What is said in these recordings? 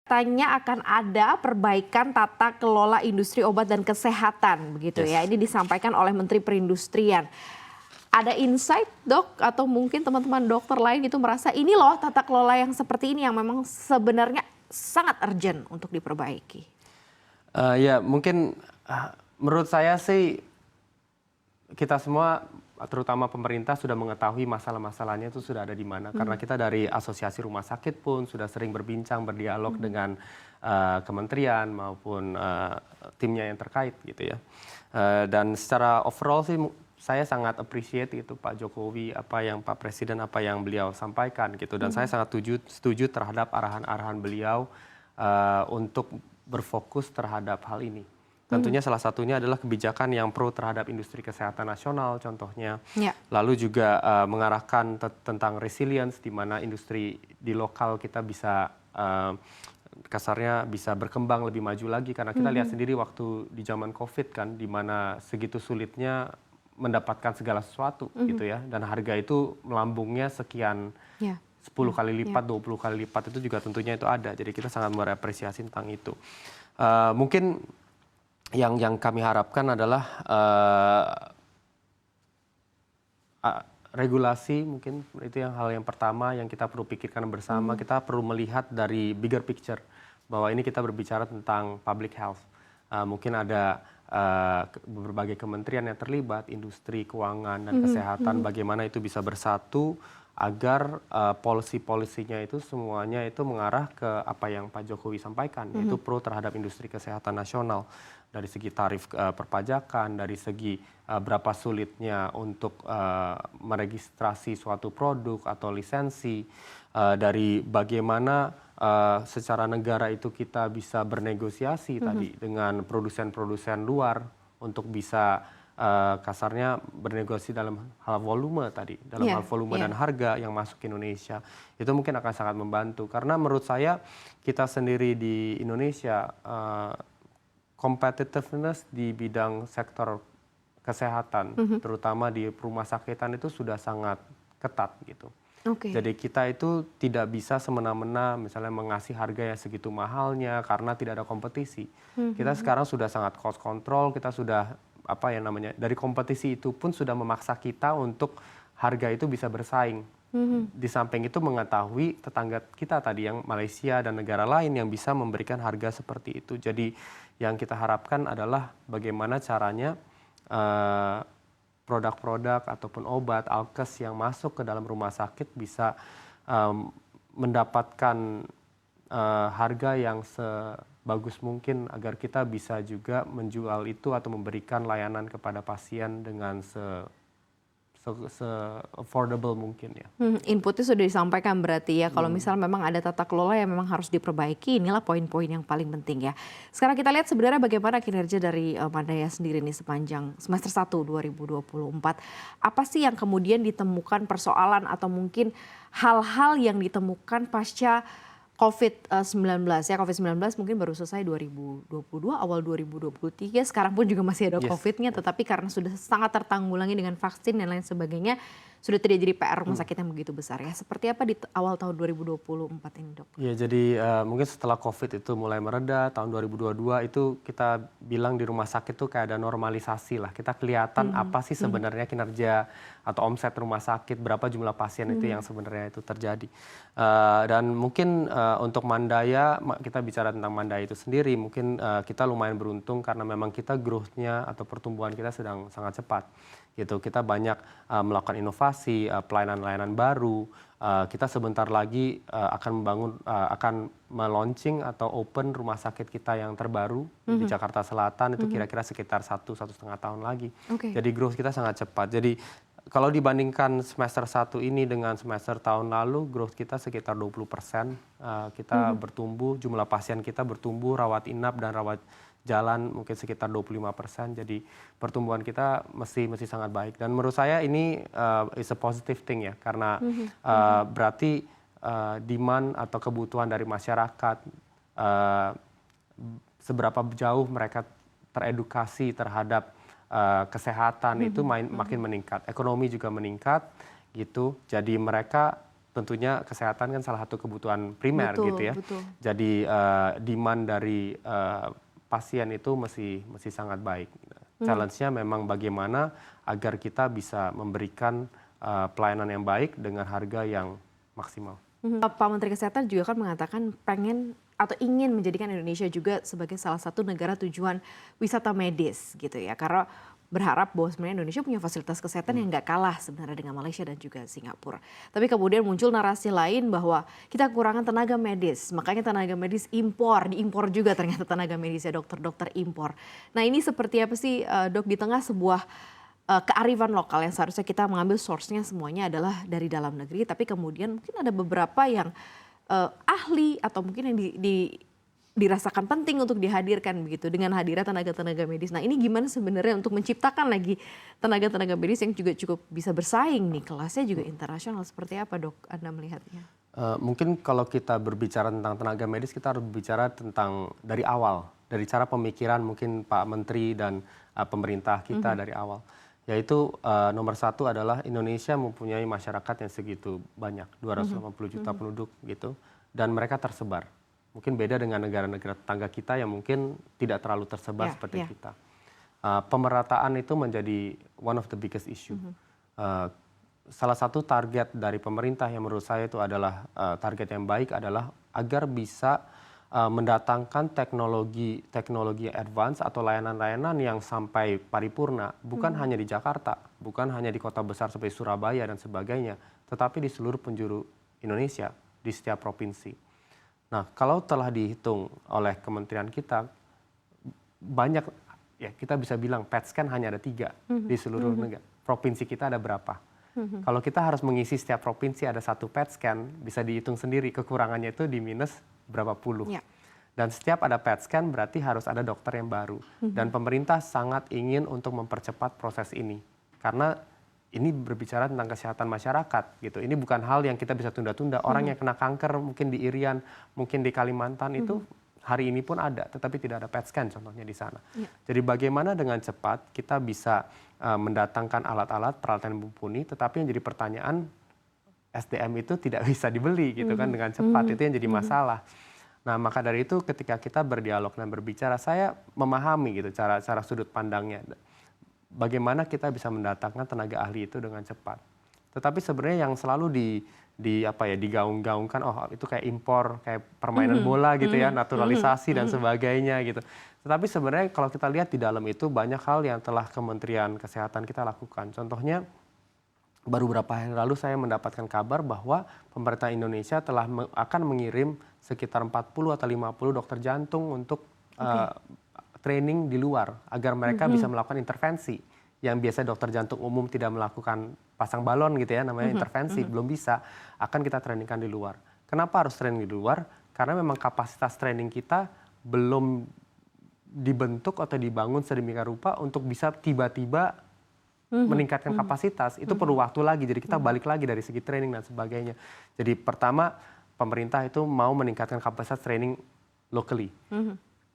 Katanya akan ada perbaikan tata kelola industri obat dan kesehatan, begitu ya. Ini disampaikan oleh Menteri Perindustrian. Ada insight, Dok, atau mungkin teman-teman dokter lain itu merasa ini loh tata kelola yang seperti ini yang memang sebenarnya sangat urgent untuk diperbaiki. Ya mungkin menurut saya sih kita semua terutama pemerintah sudah mengetahui masalah-masalahnya itu sudah ada di mana. Karena kita dari asosiasi rumah sakit pun sudah sering berbincang, berdialog dengan kementerian maupun timnya yang terkait gitu ya. Dan secara overall sih saya sangat appreciate itu Pak Jokowi, apa yang Pak Presiden, apa yang beliau sampaikan gitu. Dan saya sangat setuju terhadap arahan-arahan beliau untuk berfokus terhadap hal ini. Tentunya salah satunya adalah kebijakan yang pro terhadap industri kesehatan nasional contohnya. Lalu juga mengarahkan tentang resilience di mana industri di lokal kita bisa kasarnya bisa berkembang lebih maju lagi. Karena kita lihat sendiri waktu di zaman COVID kan di mana segitu sulitnya mendapatkan segala sesuatu gitu ya. Dan harga itu melambungnya sekian 10 kali lipat, 20 kali lipat itu juga tentunya itu ada. Jadi kita sangat mengapresiasi tentang itu. Mungkin yang kami harapkan adalah regulasi, mungkin itu hal yang pertama yang kita perlu pikirkan bersama. Kita perlu melihat dari bigger picture bahwa ini kita berbicara tentang public health. Mungkin ada berbagai kementerian yang terlibat, industri, keuangan, dan kesehatan, bagaimana itu bisa bersatu agar policy-polisinya itu semuanya itu mengarah ke apa yang Pak Jokowi sampaikan, yaitu pro terhadap industri kesehatan nasional. Dari segi tarif perpajakan, dari segi berapa sulitnya untuk meregistrasi suatu produk atau lisensi, dari bagaimana secara negara itu kita bisa bernegosiasi tadi dengan produsen-produsen luar untuk bisa kasarnya bernegosiasi dalam hal volume tadi, dalam hal volume dan harga yang masuk ke Indonesia. Itu mungkin akan sangat membantu karena menurut saya kita sendiri di Indonesia competitiveness di bidang sektor kesehatan, terutama di rumah sakitan itu sudah sangat ketat gitu. Jadi kita itu tidak bisa semena-mena misalnya mengasih harga yang segitu mahalnya karena tidak ada kompetisi. Kita sekarang sudah sangat cost control, kita sudah dari kompetisi itu pun sudah memaksa kita untuk harga itu bisa bersaing. Di samping itu mengetahui tetangga kita tadi yang Malaysia dan negara lain yang bisa memberikan harga seperti itu. Jadi yang kita harapkan adalah bagaimana caranya produk-produk ataupun obat alkes yang masuk ke dalam rumah sakit bisa mendapatkan harga yang sebagus mungkin agar kita bisa juga menjual itu atau memberikan layanan kepada pasien dengan se-affordable mungkin ya. Inputnya sudah disampaikan berarti ya, kalau misal memang ada tata kelola yang memang harus diperbaiki, inilah poin-poin yang paling penting ya. Sekarang kita lihat sebenarnya bagaimana kinerja dari Mandaya sendiri nih sepanjang semester 1 2024. Apa sih yang kemudian ditemukan persoalan atau mungkin hal-hal yang ditemukan pasca COVID-19 ya. COVID-19 mungkin baru selesai 2022, awal 2023, sekarang pun juga masih ada COVID-nya, tetapi karena sudah sangat tertanggulangi dengan vaksin dan lain sebagainya, sudah tidak jadi PR rumah sakit yang begitu besar ya. Seperti apa di awal tahun 2024 ini, Dok? Ya, jadi mungkin setelah COVID itu mulai mereda, tahun 2022 itu kita bilang di rumah sakit tuh kayak ada normalisasi lah. Kita kelihatan apa sih sebenarnya kinerja atau omset rumah sakit, berapa jumlah pasien itu yang sebenarnya itu terjadi. Dan mungkin untuk Mandaya, kita bicara tentang Mandaya itu sendiri, mungkin kita lumayan beruntung karena memang kita growth-nya atau pertumbuhan kita sedang sangat cepat. Gitu. Kita banyak melakukan inovasi, pelayanan-pelayanan baru. Kita sebentar lagi akan melaunching atau open rumah sakit kita yang terbaru di Jakarta Selatan, itu kira-kira sekitar 1,5 tahun lagi. Jadi growth kita sangat cepat. Jadi kalau dibandingkan semester 1 ini dengan semester tahun lalu, growth kita sekitar 20%. Kita bertumbuh, jumlah pasien kita bertumbuh, rawat inap dan rawat jalan mungkin sekitar 25%. Jadi pertumbuhan kita masih sangat baik. Dan menurut saya ini is a positive thing ya, karena berarti demand atau kebutuhan dari masyarakat, seberapa jauh mereka teredukasi terhadap kesehatan itu makin meningkat, ekonomi juga meningkat gitu. Jadi mereka tentunya kesehatan kan salah satu kebutuhan primer Betul, gitu ya. betul. Jadi demand dari pasien itu masih sangat baik. Challenge-nya memang bagaimana agar kita bisa memberikan pelayanan yang baik dengan harga yang maksimal. Pak Menteri Kesehatan juga kan mengatakan pengen atau ingin menjadikan Indonesia juga sebagai salah satu negara tujuan wisata medis gitu ya. Karena berharap bahwa sebenarnya Indonesia punya fasilitas kesehatan yang nggak kalah sebenarnya dengan Malaysia dan juga Singapura. Tapi kemudian muncul narasi lain bahwa kita kekurangan tenaga medis. Makanya tenaga medis diimpor juga ternyata tenaga medisnya dokter-dokter impor. Nah ini seperti apa sih dok di tengah sebuah kearifan lokal yang seharusnya kita mengambil source-nya semuanya adalah dari dalam negeri. Tapi kemudian mungkin ada beberapa yang ahli atau mungkin yang dirasakan penting untuk dihadirkan begitu dengan hadirnya tenaga-tenaga medis. Nah ini gimana sebenarnya untuk menciptakan lagi tenaga-tenaga medis yang juga cukup bisa bersaing nih, kelasnya juga internasional, seperti apa dok Anda melihatnya? Mungkin kalau kita berbicara tentang tenaga medis kita harus berbicara tentang dari awal, dari cara pemikiran mungkin Pak Menteri dan pemerintah kita dari awal. Yaitu nomor satu adalah Indonesia mempunyai masyarakat yang segitu banyak, 280 juta penduduk gitu, dan mereka tersebar. Mungkin beda dengan negara-negara tetangga kita yang mungkin tidak terlalu tersebar seperti kita. Pemerataan itu menjadi one of the biggest issue. Salah satu target dari pemerintah yang menurut saya itu adalah target yang baik adalah agar bisa mendatangkan teknologi advance atau layanan-layanan yang sampai paripurna bukan hanya di Jakarta, bukan hanya di kota besar seperti Surabaya dan sebagainya, tetapi di seluruh penjuru Indonesia, di setiap provinsi. Nah, kalau telah dihitung oleh kementerian kita, banyak, ya kita bisa bilang PET scan hanya ada 3 di seluruh negara. Provinsi kita ada berapa? Kalau kita harus mengisi setiap provinsi ada 1 PET scan, bisa dihitung sendiri kekurangannya itu di minus berapa puluh. Dan setiap ada PET scan berarti harus ada dokter yang baru. Dan pemerintah sangat ingin untuk mempercepat proses ini. Karena ini berbicara tentang kesehatan masyarakat gitu. Ini bukan hal yang kita bisa tunda-tunda. Orang yang kena kanker mungkin di Irian, mungkin di Kalimantan itu hari ini pun ada, tetapi tidak ada PET scan contohnya di sana. Jadi bagaimana dengan cepat kita bisa mendatangkan alat-alat peralatan yang mumpuni, tetapi yang jadi pertanyaan SDM itu tidak bisa dibeli gitu kan dengan cepat, itu yang jadi masalah. Nah maka dari itu ketika kita berdialog dan berbicara, saya memahami gitu cara sudut pandangnya. Bagaimana kita bisa mendatangkan tenaga ahli itu dengan cepat. Tetapi sebenarnya yang selalu digaung-gaungkan, oh itu kayak impor, kayak permainan bola gitu ya, naturalisasi dan sebagainya gitu. Tetapi sebenarnya kalau kita lihat di dalam itu banyak hal yang telah Kementerian Kesehatan kita lakukan. Contohnya baru beberapa hari lalu saya mendapatkan kabar bahwa pemerintah Indonesia akan mengirim sekitar 40 atau 50 dokter jantung untuk training di luar agar mereka bisa melakukan intervensi yang biasa dokter jantung umum tidak melakukan, pasang balon gitu ya namanya intervensi, belum bisa, akan kita trainingkan di luar. Kenapa harus training di luar? Karena memang kapasitas training kita belum dibentuk atau dibangun sedemikian rupa untuk bisa tiba-tiba meningkatkan kapasitas. Itu perlu waktu lagi, jadi kita balik lagi dari segi training dan sebagainya. Jadi pertama pemerintah itu mau meningkatkan kapasitas training locally.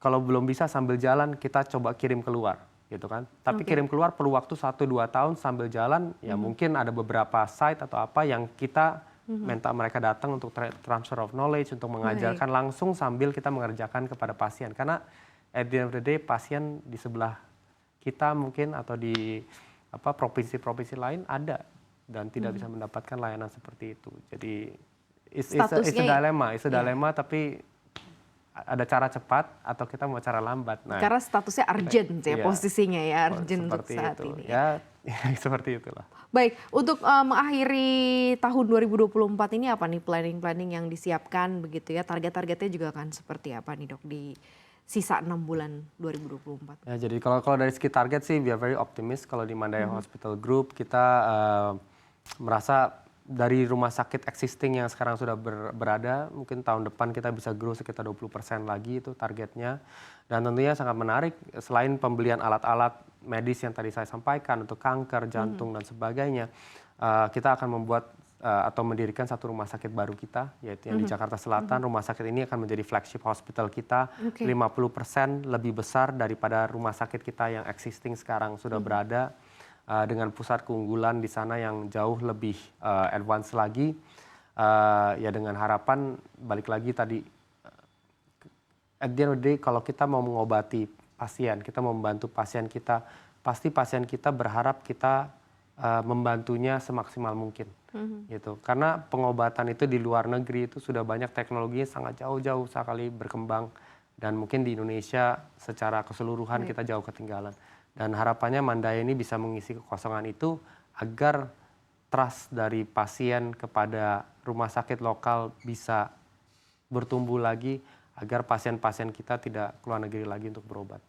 Kalau belum bisa sambil jalan kita coba kirim keluar gitu kan. Tapi kirim keluar perlu waktu 1-2 tahun sambil jalan, ya mungkin ada beberapa site atau apa yang kita minta mereka datang untuk transfer of knowledge, untuk mengajarkan langsung sambil kita mengerjakan kepada pasien. Karena at the end of the day pasien di sebelah kita mungkin atau di provinsi-provinsi lain ada dan tidak bisa mendapatkan layanan seperti itu. Jadi it's a dilema, tapi ada cara cepat atau kita mau cara lambat. Nah, karena statusnya urgent ya, posisinya ya urgent untuk saat itu. ini. Ya, seperti itulah. Baik, untuk mengakhiri tahun 2024 ini apa nih planning-planning yang disiapkan begitu ya? Target-targetnya juga akan seperti apa nih dok di sisa 6 bulan 2024? Ya, jadi kalau dari segi target sih we are very optimistic. Kalau di Mandaya Hospital Group kita merasa dari rumah sakit existing yang sekarang sudah berada, mungkin tahun depan kita bisa grow sekitar 20% lagi itu targetnya. Dan tentunya sangat menarik, selain pembelian alat-alat medis yang tadi saya sampaikan untuk kanker, jantung dan sebagainya, kita akan membuat atau mendirikan satu rumah sakit baru kita, yaitu yang di Jakarta Selatan. Rumah sakit ini akan menjadi flagship hospital kita, 50% lebih besar daripada rumah sakit kita yang existing sekarang sudah berada, dengan pusat keunggulan di sana yang jauh lebih advance lagi. Ya dengan harapan balik lagi tadi, at the end of the day kalau kita mau mengobati pasien, kita mau membantu pasien kita, pasti pasien kita berharap kita membantunya semaksimal mungkin. Gitu. Karena pengobatan itu di luar negeri itu sudah banyak teknologinya sangat jauh-jauh sekali berkembang, dan mungkin di Indonesia secara keseluruhan kita jauh ketinggalan. Dan harapannya Mandaya ini bisa mengisi kekosongan itu agar trust dari pasien kepada rumah sakit lokal bisa bertumbuh lagi, agar pasien-pasien kita tidak keluar negeri lagi untuk berobat.